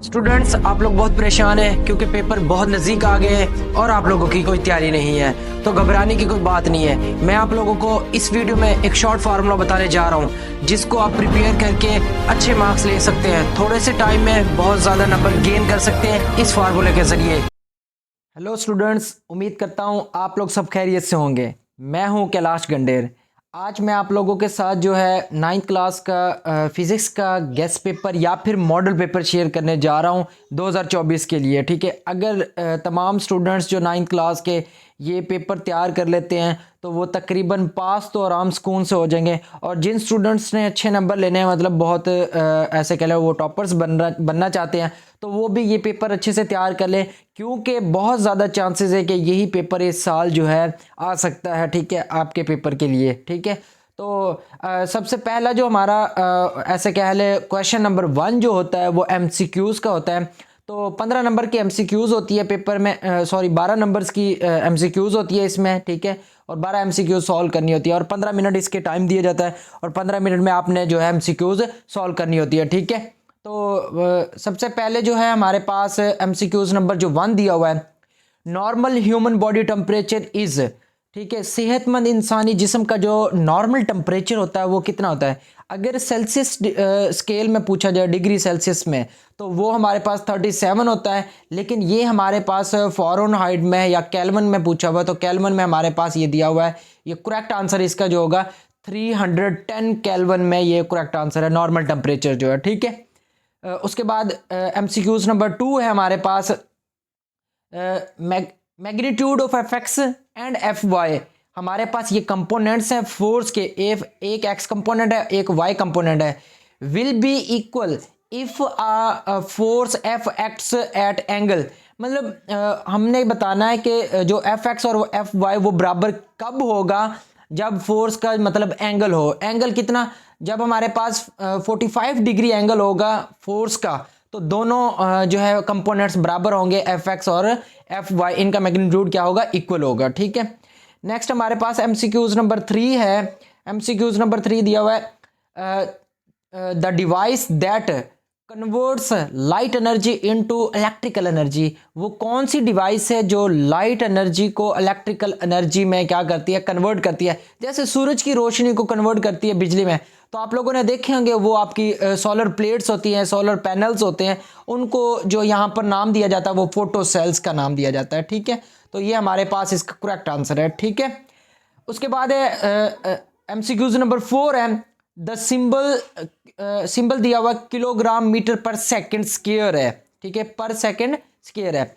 Students, आप लोग बहुत परेशान हैं क्योंकि पेपर बहुत नज़दीक आ गए हैं और आप लोगों की कोई तैयारी नहीं है। तो घबराने की कोई बात नहीं है। मैं आप लोगों को इस वीडियो में एक शॉर्ट फार्मूला बताने जा रहा हूं जिसको आप प्रिपेयर करके अच्छे मार्क्स ले सकते हैं। थोड़े से टाइम में बहुत ज़्यादा नंबर गेन कर सकते हैं इस फार्मूले के ज़रिए। हेलो स्टूडेंट्स, उम्मीद करता हूँ आप लोग सब खैरियत से होंगे। मैं हूँ कैलाश गंडेर। आज मैं आप लोगों के साथ जो है 9th क्लास का फिज़िक्स का गेस्ट पेपर या फिर मॉडल पेपर शेयर करने जा रहा हूँ 2024 के लिए। ठीक है, अगर तमाम स्टूडेंट्स जो 9th क्लास के ये पेपर तैयार कर लेते हैं तो वो तकरीबन पास तो आराम सुकून से हो जाएंगे। और जिन स्टूडेंट्स ने अच्छे नंबर लेने हैं, मतलब बहुत ऐसे कह लो वो टॉपर्स बनना चाहते हैं, तो वो भी ये पेपर अच्छे से तैयार कर लें क्योंकि बहुत ज़्यादा चांसेस है कि यही पेपर इस साल जो है आ सकता है। ठीक है, आपके पेपर के लिए। ठीक है, तो सबसे पहला जो हमारा ऐसे कह ले क्वेश्चन नंबर 1 जो होता है वो MCQs का होता है। तो 15 नंबर की MCQs होती है पेपर में, सॉरी 12 नंबर्स की MCQs होती है इसमें। ठीक है, और 12 MCQs सॉल्व करनी होती है और 15 मिनट इसके टाइम दिया जाता है और 15 मिनट में आपने जो है MCQs सॉल्व करनी होती है। ठीक है, तो सबसे पहले जो है हमारे पास MCQs नंबर जो 1 दिया हुआ है, normal human body temperature is. ठीक है, सेहतमंद इंसानी जिस्म का जो नॉर्मल टेम्परेचर होता है वो कितना होता है। अगर सेल्सियस स्केल में पूछा जाए, डिग्री सेल्सियस में, तो वो हमारे पास 37 होता है। लेकिन ये हमारे पास फ़ारेनहाइट में या केल्विन में पूछा हुआ है, तो केल्विन में हमारे पास ये दिया हुआ है। ये करेक्ट आंसर इसका जो होगा 310 केल्विन में ये करेक्ट आंसर है, नॉर्मल टेम्परेचर जो है। ठीक है, उसके बाद MCQs नंबर 2 है हमारे पास, magnitude of FX and F Y. हमारे पास ये कंपोनेंट्स हैं फोर्स के, एक एक्स कंपोनेंट है एक वाई कंपोनेंट है। Will be equal if force F acts at angle. मतलब हमने बताना है कि जो एफ एक्स और एफ वाई वो बराबर कब होगा, जब फोर्स का मतलब एंगल हो। एंगल कितना, जब हमारे पास 45 डिग्री एंगल होगा फोर्स का, तो दोनों जो है कंपोनेंट्स बराबर होंगे, एफ एक्स और एफ वाई, इनका मैग्नीट्यूड क्या होगा, इक्वल होगा। ठीक है, नेक्स्ट हमारे पास MCQs नंबर 3 है। MCQs नंबर 3 दिया हुआ है, the device that converts light energy into electrical energy. वो कौन सी डिवाइस है जो लाइट एनर्जी को इलेक्ट्रिकल एनर्जी में क्या करती है, कन्वर्ट करती है। जैसे सूरज की रोशनी को कन्वर्ट करती है बिजली में, तो आप लोगों ने देखे होंगे वो आपकी सोलर प्लेट्स होती हैं, सोलर पैनल्स होते हैं, उनको जो यहाँ पर नाम दिया जाता है वो फोटो सेल्स का नाम दिया जाता है। ठीक है, तो ये हमारे पास इसका करेक्ट आंसर है। ठीक है, उसके बाद है MCQs नंबर 4 है, द सिंबल दिया हुआ किलोग्राम मीटर पर सेकंड स्क्वायर है। ठीक है, पर सेकंड स्क्वायर है,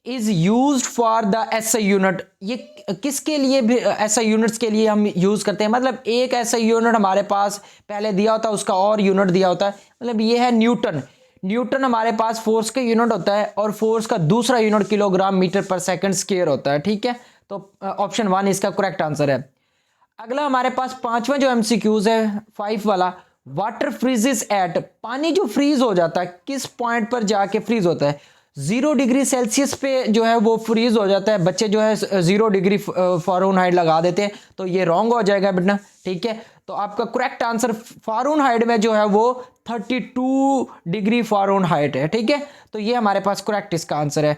is used for the SI unit. ये किसके लिए भी SI यूनिट्स के लिए हम यूज करते हैं, मतलब एक SI यूनिट हमारे पास पहले दिया होता है, उसका और यूनिट दिया होता है। मतलब ये है न्यूटन। न्यूटन हमारे पास फोर्स का यूनिट होता है और फोर्स का दूसरा यूनिट किलोग्राम मीटर पर सेकंड स्क्वायर होता है। ठीक है, तो ऑप्शन 1 इसका करेक्ट आंसर है। अगला हमारे पास 5वां जो MCQs है 5 वाला, वाटर फ्रीजेस एट। पानी जो फ्रीज हो जाता है किस पॉइंट पर जाके फ्रीज होता है, 0 डिग्री सेल्सियस पे जो है वो फ्रीज हो जाता है। बच्चे जो है 0 डिग्री फ़ारेनहाइट लगा देते हैं, तो ये रॉन्ग हो जाएगा बेटा। ठीक है, तो आपका करेक्ट आंसर फ़ारेनहाइट में जो है वो 32 डिग्री फ़ारेनहाइट है। ठीक है, तो ये हमारे पास करेक्ट इसका आंसर है।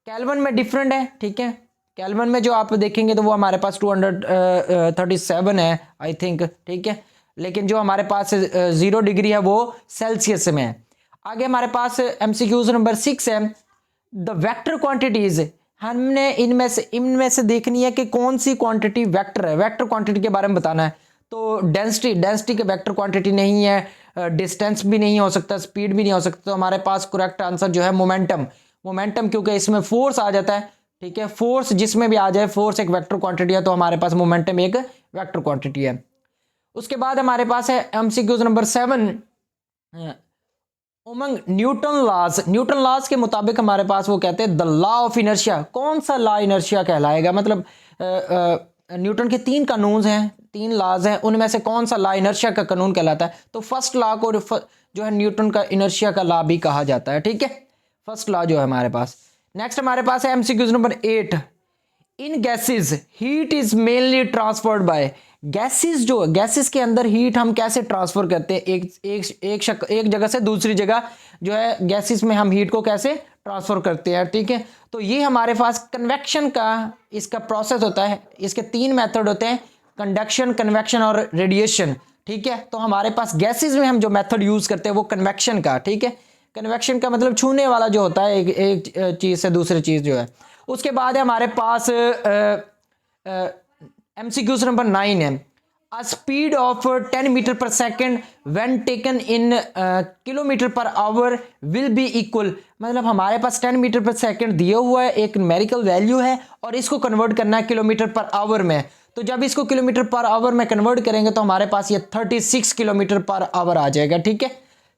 केल्विन में डिफरेंट है। ठीक है, केल्विन में जो आप देखेंगे तो वो हमारे पास 237 है आई थिंक। ठीक है, लेकिन जो हमारे पास 0 डिग्री है वो सेल्सियस में है। आगे हमारे पास MCQs नंबर 6 है, द वेक्टर क्वांटिटीज। हमने इनमें से देखनी है कि कौन सी क्वांटिटी वेक्टर है। वेक्टर क्वांटिटी के बारे में बताना है। तो डेंसिटी के वेक्टर क्वांटिटी नहीं है, डिस्टेंस भी नहीं हो सकता, स्पीड भी नहीं हो सकता। तो हमारे पास करेक्ट आंसर जो है मोमेंटम, क्योंकि इसमें फोर्स आ जाता है। ठीक है, फोर्स जिसमें भी आ जाए, फोर्स एक वेक्टर क्वांटिटी है, तो हमारे पास मोमेंटम एक वेक्टर क्वांटिटी है। उसके बाद हमारे पास है MCQs नंबर 7, उमंग न्यूटन लॉज के मुताबिक हमारे पास वो कहते हैं द लॉ ऑफ इनर्शिया। कौन सा लॉ इनर्शिया कहलाएगा, मतलब न्यूटन के 3 कानून हैं, 3 लॉज हैं, उनमें से कौन सा लॉ इनर्शिया का कानून कहलाता है। तो फर्स्ट लॉ को जो है न्यूटन का इनर्शिया का लॉ भी कहा जाता है। ठीक है, फर्स्ट लॉ जो है हमारे पास। नेक्स्ट हमारे पास है MCQs number 8, in gases heat is mainly transferred by, gases जो गैसेस के अंदर हीट हम कैसे ट्रांसफर करते हैं एक जगह से दूसरी जगह जो है गैसेस में हम हीट को कैसे ट्रांसफर करते हैं, ठीक है। तो ये हमारे पास कन्वेक्शन का इसका प्रोसेस होता है, इसके 3 मेथड होते हैं, कंडक्शन, कन्वेक्शन और रेडिएशन, ठीक है। तो हमारे पास गैसेस में हम जो मेथड यूज करते हैं वो कन्वेक्शन का, ठीक है। कन्वेक्शन का मतलब छूने वाला जो होता है एक चीज से दूसरी चीज जो है। उसके बाद है हमारे पास MCQ नंबर 9 है, a speed of 10 metre per second when taken in kilometre per hour will be equal, मतलब हमारे पास 10 मीटर पर सेकेंड दिया हुआ है, एक न्यूमेरिकल वैल्यू है और इसको कन्वर्ट करना है किलोमीटर पर आवर में। तो जब इसको किलोमीटर पर आवर में कन्वर्ट करेंगे तो हमारे पास ये 36 किलोमीटर पर आवर आ जाएगा, ठीक है।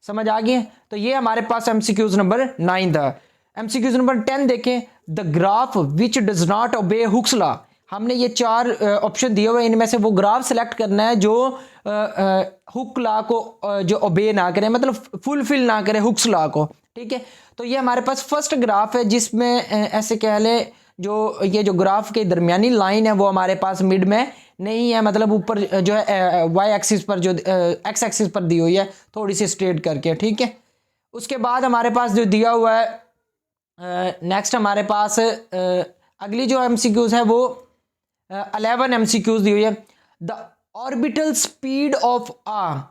समझ आ गई? तो ये हमारे पास MCQ नंबर 9 था। MCQ नंबर 10 देखें, the graph which does not obey Hooke's law, हमने ये 4 ऑप्शन दिए हुए, इनमें से वो ग्राफ सेलेक्ट करना है जो हुक लॉ को जो ओबे ना करे, मतलब फुलफिल ना करे हुक्स लॉ को, ठीक है। तो ये हमारे पास फर्स्ट ग्राफ है जिसमें ऐसे कह ले जो ये जो ग्राफ के दरमियानी लाइन है वो हमारे पास मिड में नहीं है, मतलब ऊपर जो है वाई एक्सिस पर जो एक्स एक्सिस पर दी हुई है थोड़ी सी स्ट्रेट करके, ठीक है। उसके बाद हमारे पास जो दिया हुआ है नेक्स्ट हमारे पास अगली जो MCQs है वो 11 MCQs दी हुई है, the orbital speed of a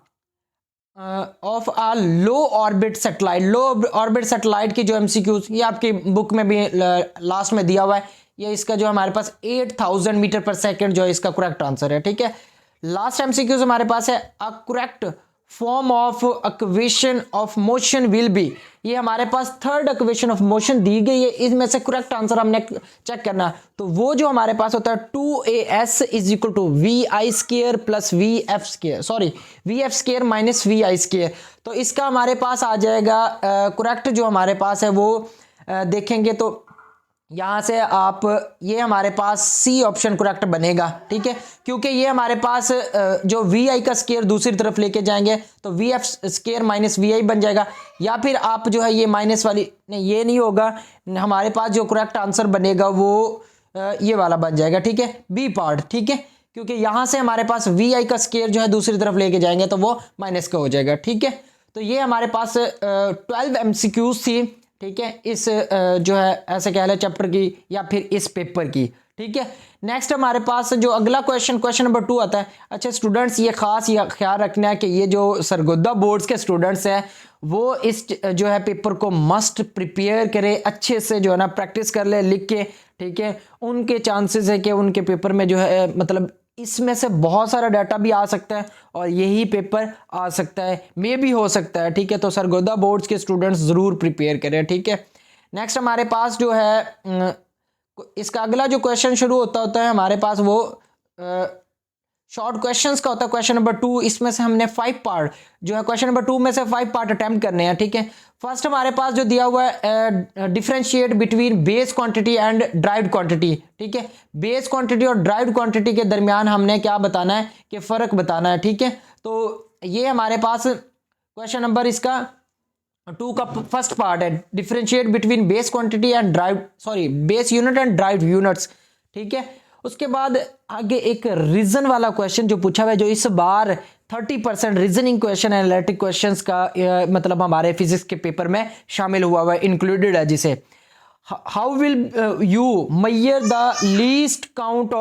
low orbit satellite, low orbit satellite की जो MCQs ये आपकी बुक में भी लास्ट में दिया हुआ है, ये इसका जो हमारे पास 8000 मीटर पर सेकेंड जो है इसका करेक्ट आंसर है, ठीक है। लास्ट MCQs हमारे पास है, a correct form of equation of motion will be, ये हमारे पास थर्ड इक्वेशन ऑफ मोशन दी गई है, इसमें से करेक्ट आंसर हमने चेक करना। तो वो जो हमारे पास होता है 2AS is equal to VI square plus VF square, sorry VF square minus VI square. तो इसका हमारे पास आ जाएगा करेक्ट जो हमारे पास है वो देखेंगे तो यहाँ से आप ये हमारे पास सी ऑप्शन करेक्ट बनेगा, ठीक है, क्योंकि ये हमारे पास जो VI का स्केयर दूसरी तरफ लेके जाएंगे तो VF स्केयर माइनस VI बन जाएगा, या फिर आप जो है ये माइनस वाली नहीं, ये नहीं होगा, हमारे पास जो करेक्ट आंसर बनेगा वो ये वाला बन जाएगा, ठीक है, बी पार्ट, ठीक है, क्योंकि यहाँ से हमारे पास VI का स्केयर जो है दूसरी तरफ लेके जाएंगे तो वो माइनस का हो जाएगा, ठीक है। तो ये हमारे पास 12 MCQs थी, ठीक है, इस जो है ऐसे कह ले चैप्टर की या फिर इस पेपर की, ठीक है। नेक्स्ट हमारे पास जो अगला क्वेश्चन नंबर 2 आता है। अच्छा स्टूडेंट्स ये खास ये ख्याल रखना है कि ये जो सरगोदा बोर्ड्स के स्टूडेंट्स हैं वो इस जो है पेपर को मस्ट प्रिपेयर करे, अच्छे से जो है ना प्रैक्टिस कर ले लिख के, ठीक है। उनके चांसेस है कि उनके पेपर में जो है मतलब इसमें से बहुत सारा डाटा भी आ सकता है और यही पेपर आ सकता है, मे भी हो सकता है, ठीक है। तो सरगोदा बोर्ड्स के स्टूडेंट्स ज़रूर प्रिपेयर करें, ठीक है। नेक्स्ट हमारे पास जो है इसका अगला जो क्वेश्चन शुरू होता है हमारे पास वो शॉर्ट क्वेश्चंस का होता है, क्वेश्चन नंबर 2। इसमें से हमने 5 पार्ट जो है क्वेश्चन नंबर 2 में से 5 पार्ट अटेम्प्ट करने हैं, ठीक है। फर्स्ट हमारे पास जो दिया हुआ है differentiate between base quantity and derived quantity, ठीक है। बेस क्वांटिटी और ड्राइव्ड क्वांटिटी के दरमियान हमने क्या बताना है कि फ़र्क बताना है, ठीक है। तो ये हमारे पास क्वेश्चन नंबर इसका 2 का फर्स्ट पार्ट है, differentiate between base quantity and base unit and derived units, ठीक है। उसके बाद आगे एक रीजन वाला क्वेश्चन जो पूछा हुआ है, जो इस बार 30% रीजनिंग क्वेश्चन एनालिटिक क्वेश्चंस का मतलब हमारे फिजिक्स के पेपर में शामिल हुआ है, इंक्लूडेड है, जिसे how will you measure the least count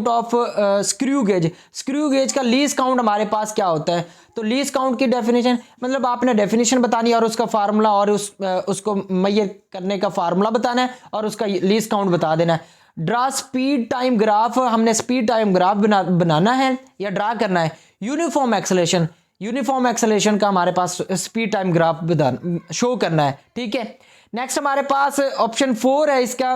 of screw gauge का लीस्ट काउंट हमारे पास क्या होता है। तो लीस्ट काउंट की डेफिनेशन मतलब आपने डेफिनेशन बतानी है और उसका फार्मूला और उसको मेजर करने का फार्मूला बताना है और उसका लीस्ट काउंट बता देना है। ड्रा स्पीड टाइम ग्राफ, हमने स्पीड टाइम ग्राफ बनाना है या ड्रा करना है। यूनिफॉर्म एक्सेलेरेशन का हमारे पास स्पीड टाइम ग्राफ शो करना है, ठीक है। नेक्स्ट हमारे पास ऑप्शन 4 है इसका,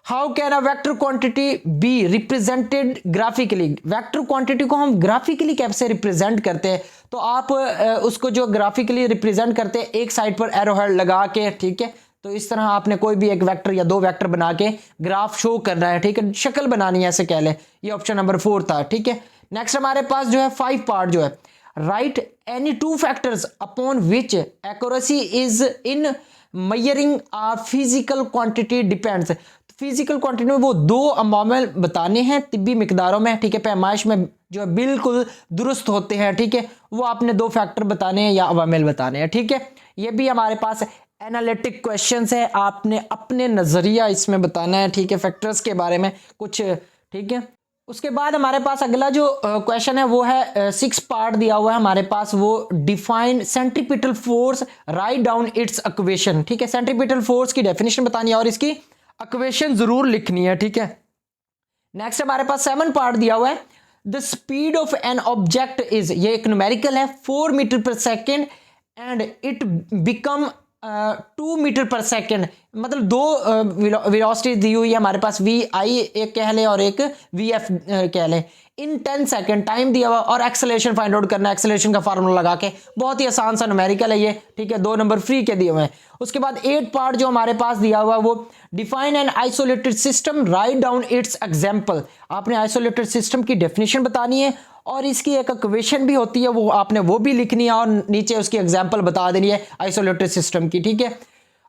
how can a vector quantity be represented graphically. Vector quantity को हम ग्राफिकली कैसे रिप्रेजेंट करते हैं, तो आप उसको जो ग्राफिकली रिप्रेजेंट करते हैं एक साइड पर एरो हेड लगा के, ठीक है। तो इस तरह आपने कोई भी एक वेक्टर या 2 वेक्टर बना के ग्राफ शो करना है, ठीक है, शक्ल बनानी है ऐसे कह ले। ये ऑप्शन नंबर 4 था, ठीक है। नेक्स्ट हमारे पास जो है 5 पार्ट जो है, right any 2 factors upon which accuracy is in measuring a physical quantity depends. Physical quantity में वो 2 अमामल बताने हैं तिब्बी मिकदारों में, ठीक है, पैमाइश में जो है बिल्कुल दुरुस्त होते हैं, ठीक है, वो आपने 2 फैक्टर बताने हैं या अवामिल बताने हैं, ठीक है। ये भी हमारे पास एनालिटिक क्वेश्चंस है, आपने अपने नज़रिया इसमें बताना है, ठीक है, फैक्टर्स के बारे में कुछ, ठीक है। उसके बाद हमारे पास अगला जो क्वेश्चन है वो है 6 पार्ट दिया हुआ है हमारे पास, वो define centripetal force, write down it's equation, ठीक है, सेंट्रीपिटल फोर्स की डेफिनेशन बतानी है और इसकी इक्वेशन जरूर लिखनी है, ठीक है। नेक्स्ट हमारे पास 7 पार्ट दिया हुआ है, the speed of an object is, ये एक न्यूमेरिकल है, 4 metre per second and it become 2 metre per second, मतलब 2 वेलोसिटी दी हुई है हमारे पास, वी आई एक कह ले और एक वी एफ कह ले, इन 10 सेकेंड टाइम दिया हुआ और एक्सेलरेशन फाइंड आउट करना है, एक्सेलरेशन का फार्मूला लगा के, बहुत ही आसान सा न्यूमेरिकल है ये, ठीक है, 2 नंबर फ्री के दिए हुए हैं। उसके बाद 8 पार्ट जो हमारे पास दिया हुआ है वो define an isolated system, write down it's example, आपने आइसोलेटेड सिस्टम की डेफिनेशन बतानी है और इसकी एक इक्वेशन भी होती है, वो आपने वो भी लिखनी है और नीचे उसकी एग्जांपल बता देनी है आइसोलेटेड सिस्टम की, ठीक है।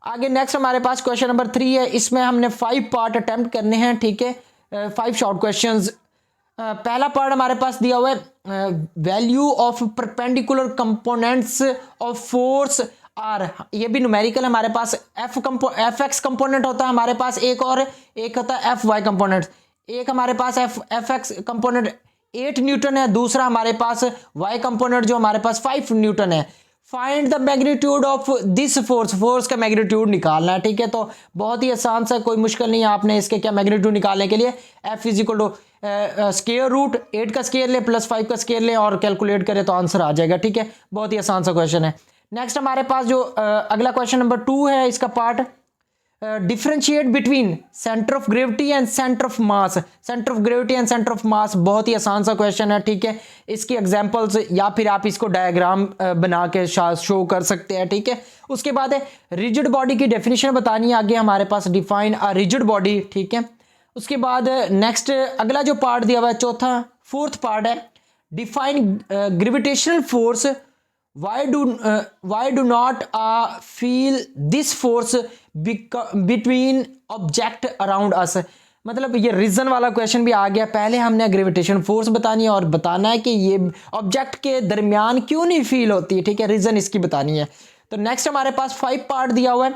आगे नेक्स्ट हमारे पास क्वेश्चन नंबर 3 है, इसमें हमने 5 पार्ट अटेम्प्ट करने हैं, ठीक है, 5 शॉर्ट क्वेश्चंस। पहला पार्ट हमारे पास दिया हुआ है value of perpendicular components of force are, ये भी न्यूमेरिकल हमारे पास, एफ एक्स कंपोनेंट होता है हमारे पास एक, और एक होता है एफ वाई कंपोनेंट, एक हमारे पास एफ एक्स कंपोनेंट 8 न्यूटन है, दूसरा हमारे पास y कंपोनेंट जो हमारे पास 5 न्यूटन है। Find the magnitude of this force, force का मैग्नीट्यूड निकालना है, ठीक है, तो बहुत ही आसान सा, कोई मुश्किल नहीं है, आपने इसके क्या मैग्नीट्यूड निकालने के लिए f is equal to square root 8 का स्क्वायर ले प्लस 5 का स्क्वायर ले और कैलकुलेट करें तो आंसर आ जाएगा, ठीक है, बहुत ही आसान सा क्वेश्चन है। नेक्स्ट हमारे पास जो अगला क्वेश्चन नंबर 2 है, इसका part differentiate between centre of gravity and centre of mass, centre of gravity and centre of mass, बहुत ही आसान सा क्वेश्चन है, ठीक है, इसकी एग्जांपल्स या फिर आप इसको डायग्राम बना के शो कर सकते हैं, ठीक है। उसके बाद है रिजिड बॉडी की डेफिनेशन बतानी है, आगे हमारे पास डिफाइन अ रिजिड बॉडी, ठीक है। उसके बाद नेक्स्ट अगला जो पार्ट दिया हुआ है चौथा 4th पार्ट है define gravitational force, why do not feel this force between object around us, मतलब ये रीजन वाला क्वेश्चन भी आ गया, पहले हमने ग्रेविटेशन फोर्स बतानी है और बताना है कि ये ऑब्जेक्ट के दरमियान क्यों नहीं फील होती है, ठीक है, रीजन इसकी बतानी है। तो नेक्स्ट हमारे पास 5 पार्ट दिया हुआ है,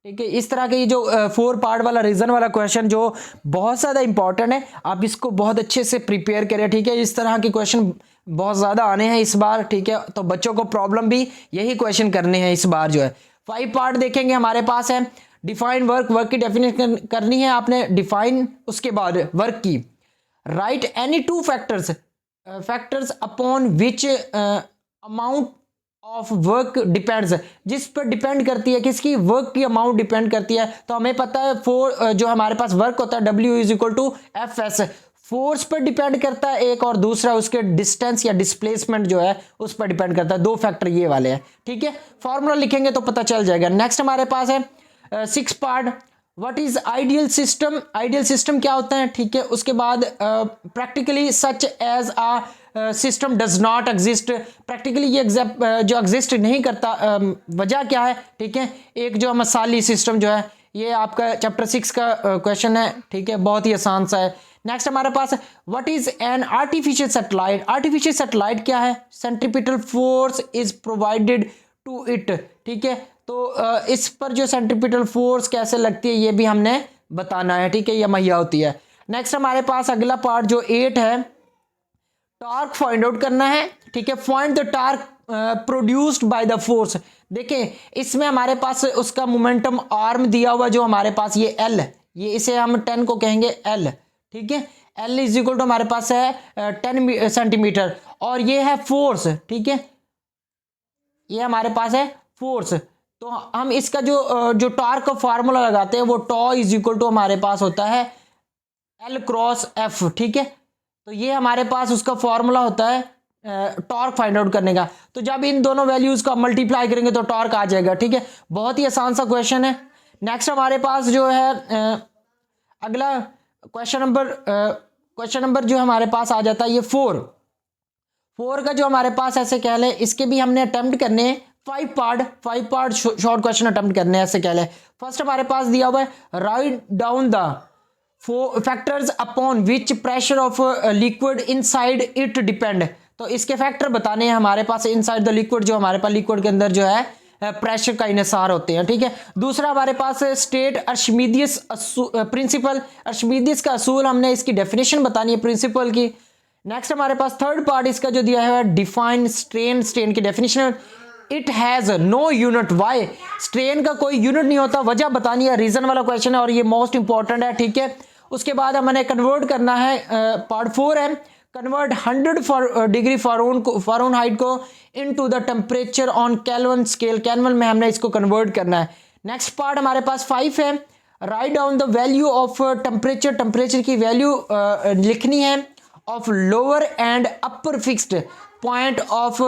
ठीक है, इस तरह के ये जो 4 पार्ट वाला रीजन वाला क्वेश्चन जो बहुत ज़्यादा इंपॉर्टेंट है, आप इसको बहुत अच्छे से प्रिपेयर करें, ठीक है, इस तरह के क्वेश्चन बहुत ज़्यादा आने हैं इस बार, ठीक है, तो बच्चों को प्रॉब्लम भी यही क्वेश्चन करने हैं इस बार जो है। 5 पार्ट देखेंगे हमारे पास है, डिफाइन वर्क, वर्क की डेफिनेशन करनी है आपने, डिफाइन उसके बाद वर्क की, right any 2 factors upon which amount of work depends, जिस पर डिपेंड करती है, किसकी, वर्क की अमाउंट डिपेंड करती है, तो हमें पता है जो हमारे पास वर्क होता है W is equal to F S, force पर डिपेंड करता है एक, और दूसरा उसके डिस्टेंस या डिस्प्लेसमेंट जो है उस पर डिपेंड करता है, 2 फैक्टर ये वाले हैं, ठीक है, फॉर्मूला लिखेंगे तो पता चल जाएगा। नेक्स्ट हमारे पास है 6 part what is ideal system, ideal system क्या होता है, ठीक है, उसके बाद practically such as a system does not exist, practically ये जो एग्जिस्ट नहीं करता, वजह क्या है, ठीक है, एक जो मसाली सिस्टम जो है, ये आपका चैप्टर 6 का क्वेश्चन है, ठीक है, बहुत ही आसान सा है। नेक्स्ट हमारे पास what is an artificial satellite, artificial satellite क्या है, centripetal force is provided to it, ठीक है, तो इस पर जो सेंट्रीपिटल फोर्स कैसे लगती है ये भी हमने बताना है, ठीक है, ये मुहैया होती है। नेक्स्ट हमारे पास अगला पार्ट जो 8 है, टॉर्क फाइंड आउट करना है, ठीक है, find the torque produced by the force, देखें इसमें हमारे पास उसका मोमेंटम आर्म दिया हुआ जो हमारे पास ये L, ये इसे हम 10 को कहेंगे L, ठीक है, L इज इक्वल टू हमारे पास है 10 सेंटीमीटर, और ये है फोर्स, ठीक है, ये हमारे पास है फोर्स, तो हम इसका जो टॉर्क का फार्मूला लगाते हैं वो टॉ इज इक्वल टू हमारे पास होता है L क्रॉस F, ठीक है, तो ये हमारे पास उसका फॉर्मूला होता है टॉर्क फाइंड आउट करने का, तो जब इन दोनों वैल्यूज का मल्टीप्लाई करेंगे तो टॉर्क आ जाएगा, ठीक है, बहुत ही आसान सा क्वेश्चन है। नेक्स्ट हमारे पास जो है अगला क्वेश्चन नंबर जो हमारे पास आ जाता है ये 4 का जो हमारे पास ऐसे कह ले, इसके भी हमने अटेम्प्ट करने हैं 5 पार्ट शॉर्ट क्वेश्चन अटेम्प्ट करने हैं, ऐसे कह ले। फर्स्ट हमारे पास दिया हुआ है write down the factors upon which pressure of liquid inside it depend. तो इसके फैक्टर बताने हैं हमारे पास इनसाइड द लिक्विड, जो हमारे पास लिक्विड के अंदर जो है प्रेशर का इन्हिसार होते हैं, ठीक है। दूसरा हमारे पास स्टेट अर्शिमीदियस प्रिंसिपल, अर्शिमीदियस का असूल, हमने इसकी डेफिनेशन बतानी है प्रिंसिपल की। नेक्स्ट हमारे पास थर्ड पार्ट इसका जो दिया है डिफाइन स्ट्रेन, स्ट्रेन की definition. It has no unit, why, strain का कोई यूनिट नहीं होता, वजह बतानी है, रीजन वाला क्वेश्चन है और ये मोस्ट इंपॉर्टेंट है, ठीक है। उसके बाद हमने कन्वर्ट करना है, पार्ट 4 है, कन्वर्ट 100 डिग्री फ़ारेनहाइट को into the temperature on kelvin scale, kelvin में हमने इसको कन्वर्ट करना है। नेक्स्ट पार्ट हमारे पास 5 है, write down the value of temperature, temperature की वैल्यू लिखनी है of lower and upper fixed point of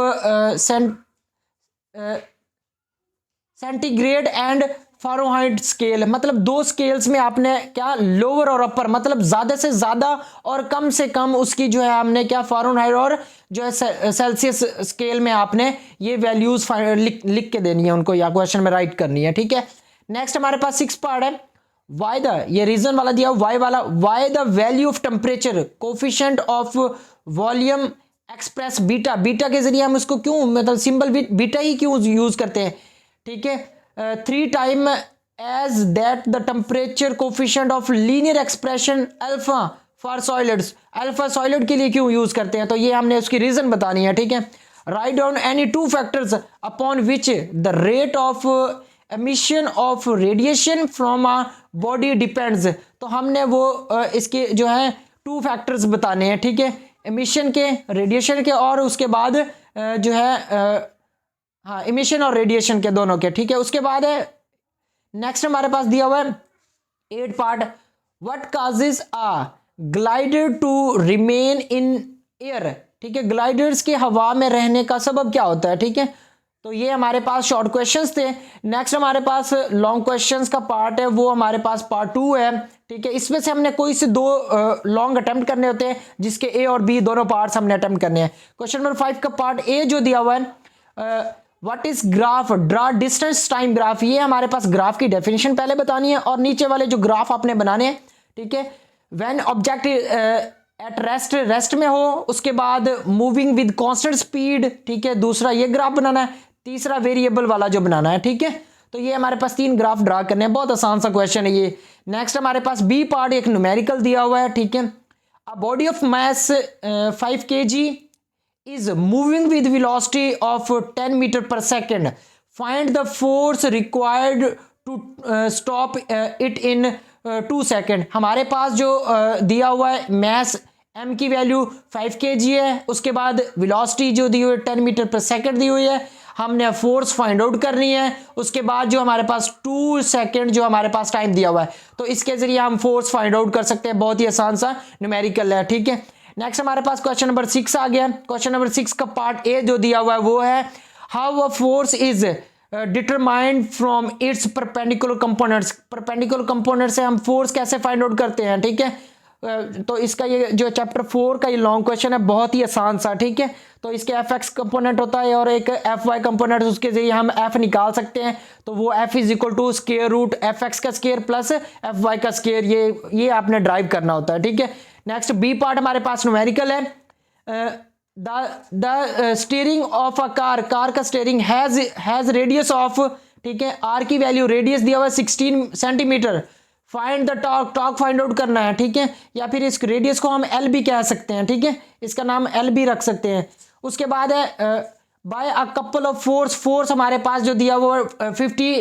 centigrade and Fahrenheit scale, मतलब दो स्केल्स में आपने क्या लोअर और अपर, मतलब ज़्यादा से ज़्यादा और कम से कम उसकी जो है हमने क्या फ़ारेनहाइट और जो है सेल्सियस स्केल में आपने ये वैल्यूज़ लिख के देनी है उनको, या क्वेश्चन में राइट करनी है, ठीक है। नेक्स्ट हमारे पास 6 पार्ट है, वाई द, ये रीजन वाला दिया वाई वाला, why the value of temperature coefficient of volume express beta, beta के जरिए हम उसको क्यों, मतलब सिंबल बीटा ही क्यों यूज करते हैं, ठीक है। 3 time as that the temperature coefficient of linear expression alpha for solids, alpha solid के लिए क्यों यूज करते हैं, तो ये हमने उसकी रीजन बतानी है, ठीक है। Write down any 2 factors upon which the rate of emission of radiation from a body depends, तो हमने वो इसके जो है 2 फैक्टर्स बताने हैं, ठीक है, एमिशन के, रेडिएशन के, और उसके बाद जो है हाँ इमिशन और रेडिएशन के दोनों के, ठीक है। उसके बाद है नेक्स्ट हमारे पास दिया हुआ है 8 part, what causes a glider to remain in air, ठीक है, ग्लाइडर्स के हवा में रहने का सबब क्या होता है, ठीक है। तो ये हमारे पास शॉर्ट क्वेश्चंस थे। नेक्स्ट हमारे पास लॉन्ग क्वेश्चंस का पार्ट है, वो हमारे पास पार्ट 2 है, ठीक है। इसमें से हमने कोई से 2 लॉन्ग अटेम्प्ट करने होते हैं, जिसके ए और बी दोनों पार्ट्स हमने अटेम्प्ट करने हैं। क्वेश्चन नंबर 5 का पार्ट ए जो दिया हुआ है, what is graph, draw distance time graph, ये हमारे पास ग्राफ की डेफिनेशन पहले बतानी है और नीचे वाले जो ग्राफ आपने बनाने हैं, ठीक है। When object at rest, rest में हो, उसके बाद मूविंग विद कांस्टेंट स्पीड, ठीक है, दूसरा ये ग्राफ बनाना है, तीसरा वेरिएबल वाला जो बनाना है, ठीक है। तो ये हमारे पास 3 ग्राफ ड्रा करने हैं, बहुत आसान सा क्वेश्चन है ये। नेक्स्ट हमारे पास बी पार्ट एक न्यूमेरिकल दिया हुआ है, ठीक है। A body of mass 5 kg is moving with velocity of 10 meter per second, find the force required to stop it in 2 second. हमारे पास जो दिया हुआ है मैस m की वैल्यू 5 kg है, उसके बाद वेलोसिटी जो दी हुई है 10 मीटर पर सेकेंड दी हुई है, हमने फोर्स फाइंड आउट करनी है, उसके बाद जो हमारे पास 2 सेकेंड जो हमारे पास टाइम दिया हुआ है, तो इसके जरिए हम फोर्स फाइंड आउट कर सकते हैं, बहुत ही आसान सा न्यूमेरिकल है, ठीक है। नेक्स्ट हमारे पास क्वेश्चन नंबर 6 आ गया। क्वेश्चन नंबर 6 का पार्ट ए जो दिया हुआ है वो है how a force is determined from its perpendicular components, perpendicular component से हम फोर्स कैसे फाइंड आउट करते हैं, ठीक है। तो इसका ये जो चैप्टर 4 का ये लॉन्ग क्वेश्चन है, बहुत ही आसान सा, ठीक है। तो इसके एफ एक्स कंपोनेंट होता है और एक एफ वाई कंपोनेंट, उसके जरिए हम एफ निकाल सकते हैं, तो वो F is equal to square root F x का स्क्वायर प्लस एफ वाई का स्क्वायर, ये आपने ड्राइव करना होता है, ठीक है। नेक्स्ट बी पार्ट हमारे पास न्यूमेरिकल है, the steering of a car, car का स्टीयरिंग हैज रेडियस ऑफ, ठीक है, आर की वैल्यू रेडियस दिया हुआ है 16 centimetre, find the torque, torque find out करना है, ठीक है, या फिर इस रेडियस को हम एल भी कह सकते हैं, ठीक है, इसका नाम एल भी रख सकते हैं। उसके बाद है by a couple of force, force हमारे पास जो दिया वो 50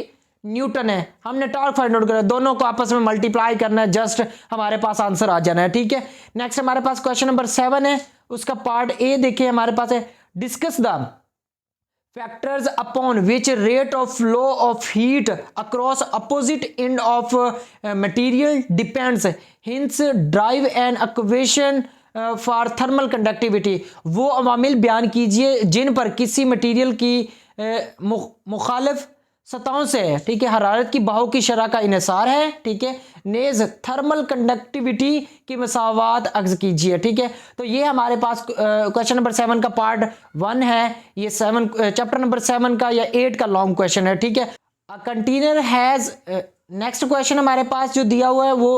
न्यूटन है, हमने टॉर्क फाइंड आउट करना है, दोनों को आपस में मल्टीप्लाई करना है, जस्ट हमारे पास आंसर आ जाना है, ठीक है। नेक्स्ट हमारे पास क्वेश्चन नंबर 7 है, उसका पार्ट ए देखिए हमारे पास है, discuss the factors upon which rate of flow of heat across opposite end of material depends, hints drive an equation for thermal conductivity, वो अवामिल बयान कीजिए जिन पर किसी मटेरियल की मुखालिफ सतहों से, ठीक है, हरारत की बहाव की शरह का इन्हिसार है, ठीक है, नेज थर्मल कंडक्टिविटी की मसावात अक्स कीजिए, ठीक है। तो ये हमारे पास क्वेश्चन नंबर 7 का पार्ट 1 है, ये 7 चैप्टर नंबर 7 का या 8 का लॉन्ग क्वेश्चन है, ठीक है। A container has, next question हमारे पास जो दिया हुआ है वो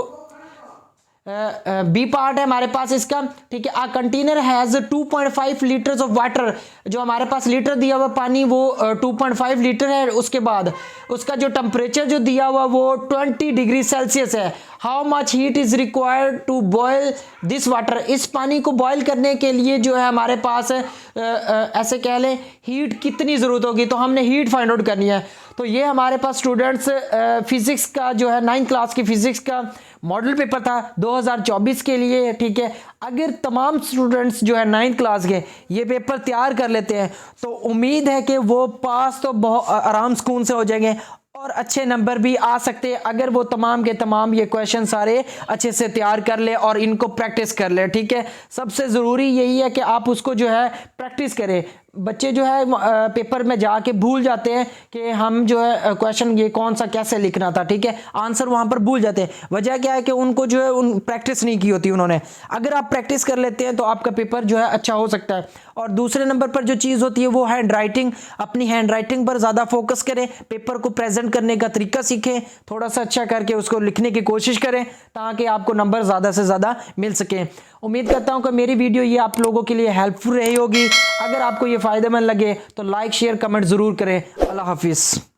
बी पार्ट है हमारे पास इसका, ठीक है। A container has 2.5 litres of water, जो हमारे पास लीटर दिया हुआ पानी वो 2.5 लीटर है। उसके बाद उसका जो टेम्परेचर जो दिया हुआ वो 20 डिग्री सेल्सियस है। How much heat is required to boil this water, इस पानी को बॉयल करने के लिए जो है हमारे पास ऐसे कह लें हीट कितनी ज़रूरत होगी, तो हमने हीट फाइंड आउट करनी है। तो ये हमारे पास स्टूडेंट्स फिज़िक्स का जो है 9th क्लास की फ़िज़िक्स का मॉडल पेपर था 2024 के लिए, ठीक है। अगर तमाम स्टूडेंट्स जो है 9th क्लास के ये पेपर तैयार कर लेते हैं तो उम्मीद है कि वो पास तो बहुत आराम सुकून से हो जाएंगे और अच्छे नंबर भी आ सकते हैं, अगर वो तमाम के तमाम ये क्वेश्चन सारे अच्छे से तैयार कर ले और इनको प्रैक्टिस कर ले, ठीक है। सबसे ज़रूरी यही है कि आप उसको जो है प्रैक्टिस करें। बच्चे जो है पेपर में जाके भूल जाते हैं कि हम जो है क्वेश्चन ये कौन सा कैसे लिखना था, ठीक है। आंसर वहाँ पर भूल जाते हैं। वजह क्या है कि उनको जो है उन प्रैक्टिस नहीं की होती उन्होंने। अगर आप प्रैक्टिस कर लेते हैं तो आपका पेपर जो है अच्छा हो सकता है। और दूसरे नंबर पर जो चीज़ होती है वो हैंड राइटिंग, अपनी हैंड राइटिंग पर ज़्यादा फोकस करें, पेपर को प्रेजेंट करने का तरीका सीखें, थोड़ा सा अच्छा करके उसको लिखने की कोशिश करें ताकि आपको नंबर ज़्यादा से ज़्यादा मिल सकें। उम्मीद करता हूं कि मेरी वीडियो ये आप लोगों के लिए हेल्पफुल रही होगी। अगर आपको ये फ़ायदेमंद लगे तो लाइक शेयर कमेंट ज़रूर करें। अल्लाह हाफिज़।